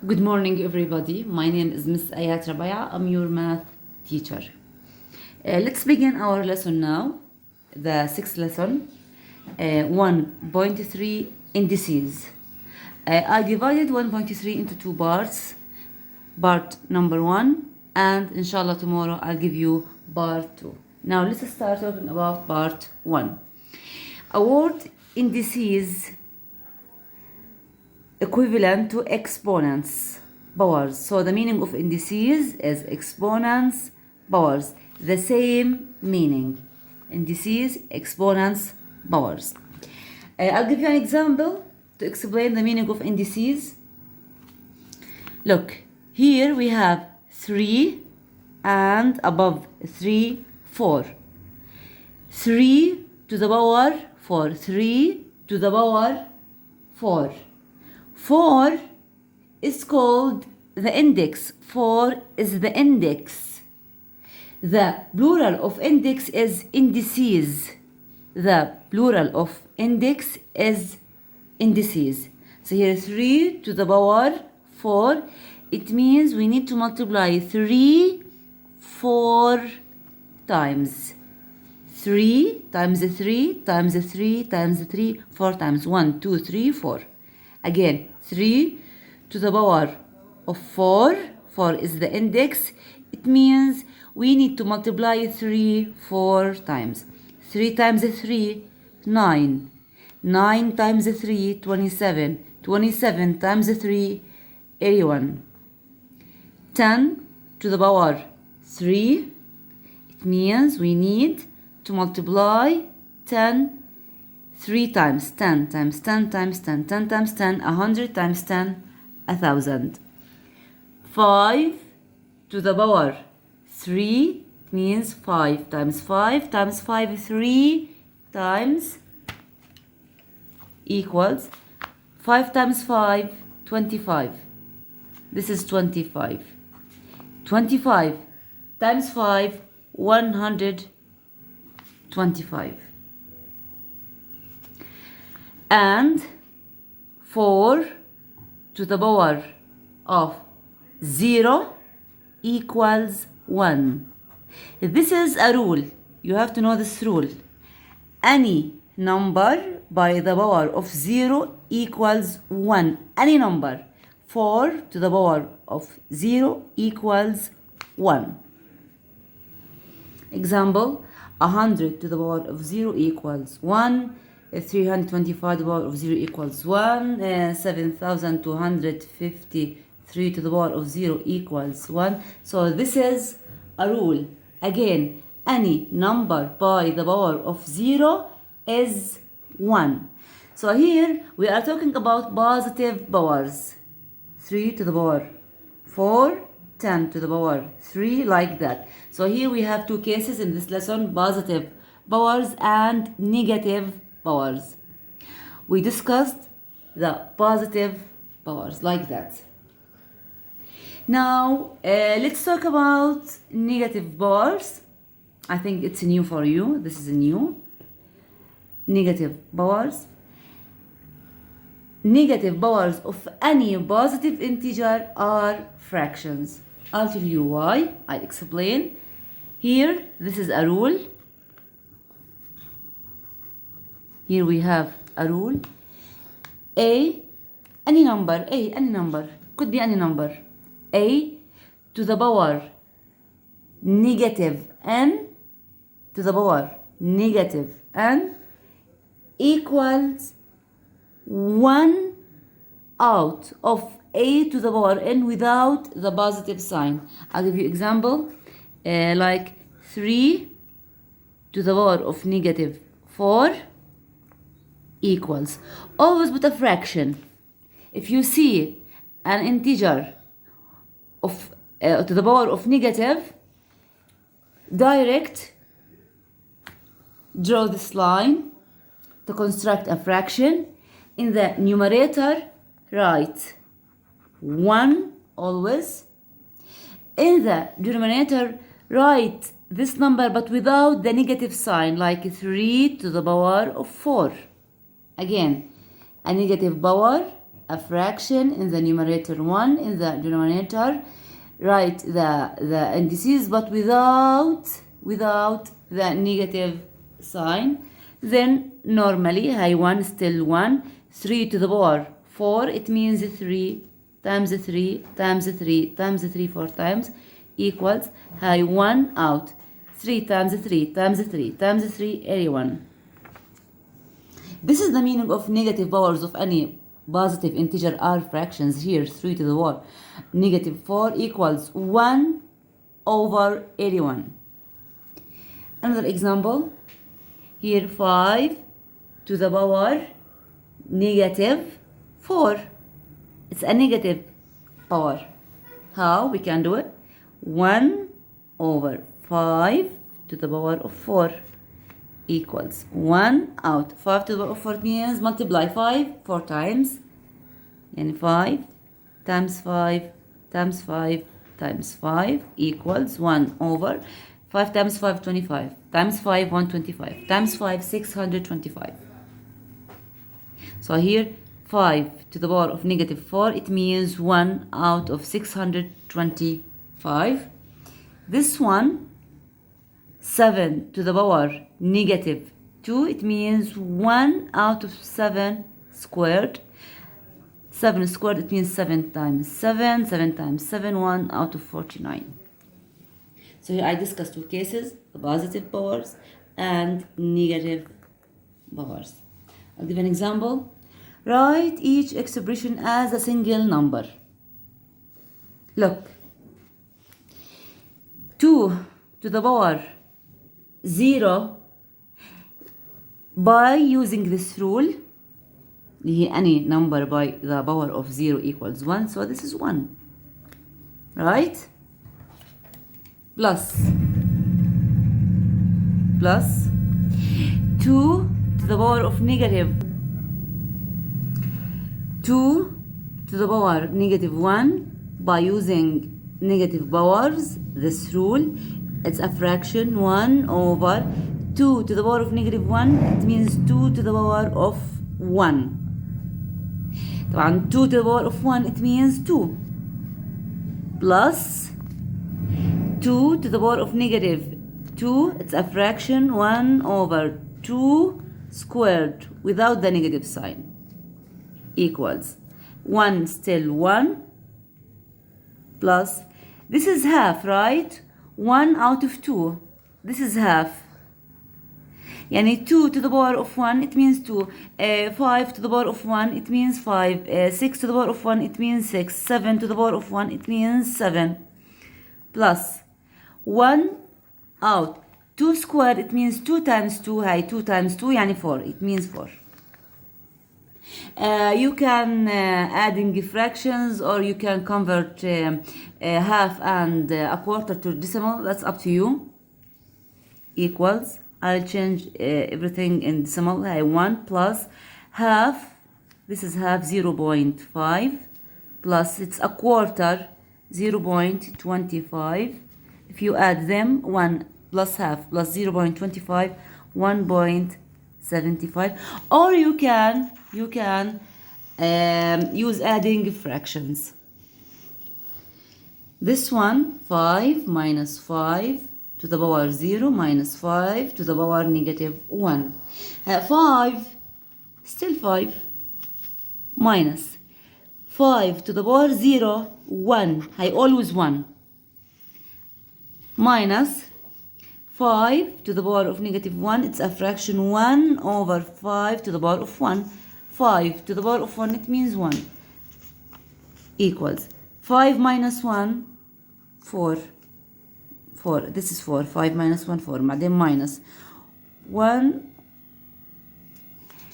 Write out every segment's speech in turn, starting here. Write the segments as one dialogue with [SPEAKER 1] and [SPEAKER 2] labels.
[SPEAKER 1] Good morning, everybody. My name is Miss Ayat Rabaiah. I'm your math teacher. Let's begin our lesson now, the sixth lesson, 1.3 indices. I divided 1.3 into two parts, part number 1, and inshallah tomorrow I'll give you part 2. Now let's start talking about part 1. A word indices equivalent to exponents powers. So the meaning of indices is exponents powers. The same meaning. Indices, exponents, powers. I'll give you an example to explain the meaning of indices. Look, here we have 3 and above 3, 4. 3 to the power 4. 3 to the power 4. 4 is called the index. 4 is the index. The plural of index is indices. The plural of index is indices. So here 3 to the power 4. It means we need to multiply 3 4 times. 3 times 3 times 3 times 3, 4 times 1, 2, 3, 4. Again, 3 to the power of 4. 4 is the index. It means we need to multiply 3 4 times. 3 times 3, 9. 9 times 3, 27. 27 times 3, 81. 10 to the power 3. It means we need to multiply 10 3 times. 10 times 10 times 10. 10 times 10, 100 times 10, 1,000. 5 to the power 3 means 5 times 5 times 5, 3 times equals 5 times 5, 25. This is 25. 25 times 5, 125. And 4 to the power of 0 equals 1. This is a rule. You have to know this rule. Any number by the power of 0 equals 1. Any number. 4 to the power of 0 equals 1. Example, 100 to the power of 0 equals 1. 325 to the power of 0 equals 1. 7,253 to the power of 0 equals 1. So this is a rule. Again, any number by the power of 0 is 1. So here we are talking about positive powers. 3 to the power 4, 10 to the power 3, like that. So here we have two cases in this lesson, positive powers and negative powers. We discussed the positive powers like that. Now let's talk about negative powers. I think it's new for you. This is new. Negative powers. Negative powers of any positive integer are fractions. I'll tell you why. I'll explain. Here, this is a rule. Here we have a rule. Any number, any number, could be any number. A to the power negative n to the power negative n equals 1 out of a to the power n without the positive sign. I'll give you example, like 3 to the power of negative 4 equals. Always put a fraction. If you see an integer of to the power of negative, direct draw this line to construct a fraction. In the numerator, write 1 always. In the denominator, write this number but without the negative sign, like 3 to the power of 4. Again, a negative power a fraction in the numerator, 1 in the denominator. Write the indices but without the negative sign. Then normally هاي 1 still 1. 3 to the power 4, it means 3 times 3 times 3 times 3 4 times equals هاي 1 out. 3 times 3 times 3 times 3 81. This is the meaning of negative powers of any positive integer are fractions. Here 3 to the power negative 4 equals 1 over 81. Another example, here 5 to the power negative 4. It's a negative power. How we can do it? 1 over 5 to the power of 4 equals 1 out. 5 to the power of 4 means multiply 5 4 times, and 5 times 5 times 5 times 5 equals 1 over 5 times 5 25 times 5 125 times 5 625. So here 5 to the power of negative 4, it means 1 out of 625. This one 7 to the power negative 2, it means 1 out of 7 squared. 7 squared, it means 7 times 7, 7 times 7, 1 out of 49. So here I discussed two cases, the positive powers and negative powers. I'll give an example. Write each expression as a single number. Look, 2 to the power 0, by using this rule, any number by the power of 0 equals 1, so this is 1, right? Plus 2 to the power of negative 2 to the power negative 1, by using negative powers, this rule, it's a fraction, 1 over 2 to the power of negative 1, it means 2 to the power of 1. طبعا 2 to the power of 1, it means 2, plus 2 to the power of negative 2, it's a fraction, 1 over 2 squared without the negative sign, equals 1 still 1, plus this is half, right? 1 out of 2, this is half. يعني 2 to the power of 1, it means 2. 5 to the power of 1, it means 5. 6 to the power of 1, it means 6. 7 to the power of 1, it means 7. Plus 1 out. 2 squared, it means 2 times 2. هاي 2 times 2 يعني 4. It means 4. You can adding fractions, or you can convert half and a quarter to decimal. That's up to you. Equals, I'll change everything in decimal. 1 plus half, this is half, 0.5, plus it's a quarter, 0.25. If you add them, 1 plus half plus 0.25, 1.75. Or you can use adding fractions. This one, 5 minus 5 to the power 0 minus 5 to the power negative 1. 5, still 5, minus 5 to the power 0, 1. I always 1. Minus 5 to the power of negative 1, it's a fraction, 1 over 5 to the power of 1. 5 to the power of 1, it means 1. Equals 5 minus 1, 4. 4. This is 4. 5 minus 1, 4. بعدين minus 1.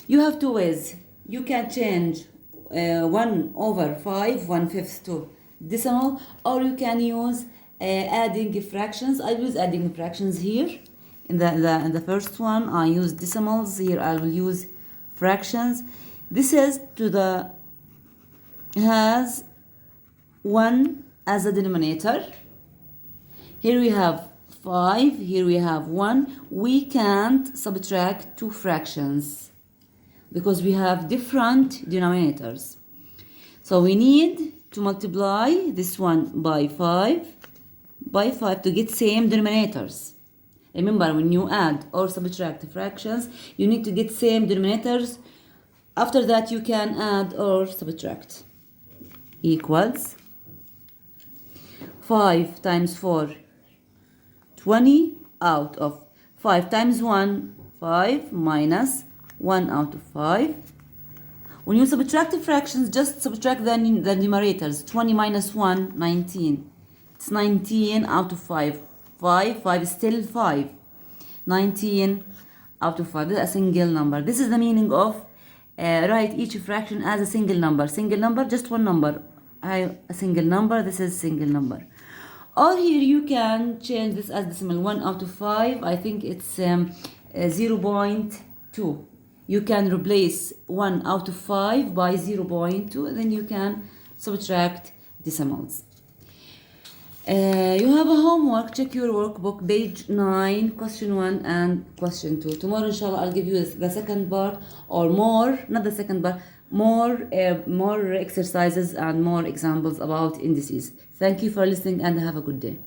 [SPEAKER 1] You have two ways. You can change 1 over 5, 1/5 to decimal, or you can use adding fractions. I use adding fractions here. In the first one, I use decimals. Here, I will use fractions. This is to the has 1 as a denominator. Here we have 5, here we have 1. We can't subtract two fractions because we have different denominators. So we need to multiply this one by 5 to get same denominators. Remember, when you add or subtract fractions, you need to get same denominators. After that, you can add or subtract. Equals 5 times 4, 20 out of 5 times 1, 5 minus 1 out of 5. When you subtract fractions, just subtract the numerators. 20 minus 1, 19. It's 19 out of 5. 5 is still 5. 19 out of 5. This is a single number. This is the meaning of write each fraction as a single number. Single number, just one number. A single number, this is single number. Or here you can change this as decimal. 1 out of 5, I think it's 0.2. You can replace 1 out of 5 by 0.2, and then you can subtract decimals. You have a homework. Check your workbook, page 9, question 1 and question 2. Tomorrow, inshallah, I'll give you the second part, or more, not the second part, more exercises and more examples about indices. Thank you for listening and have a good day.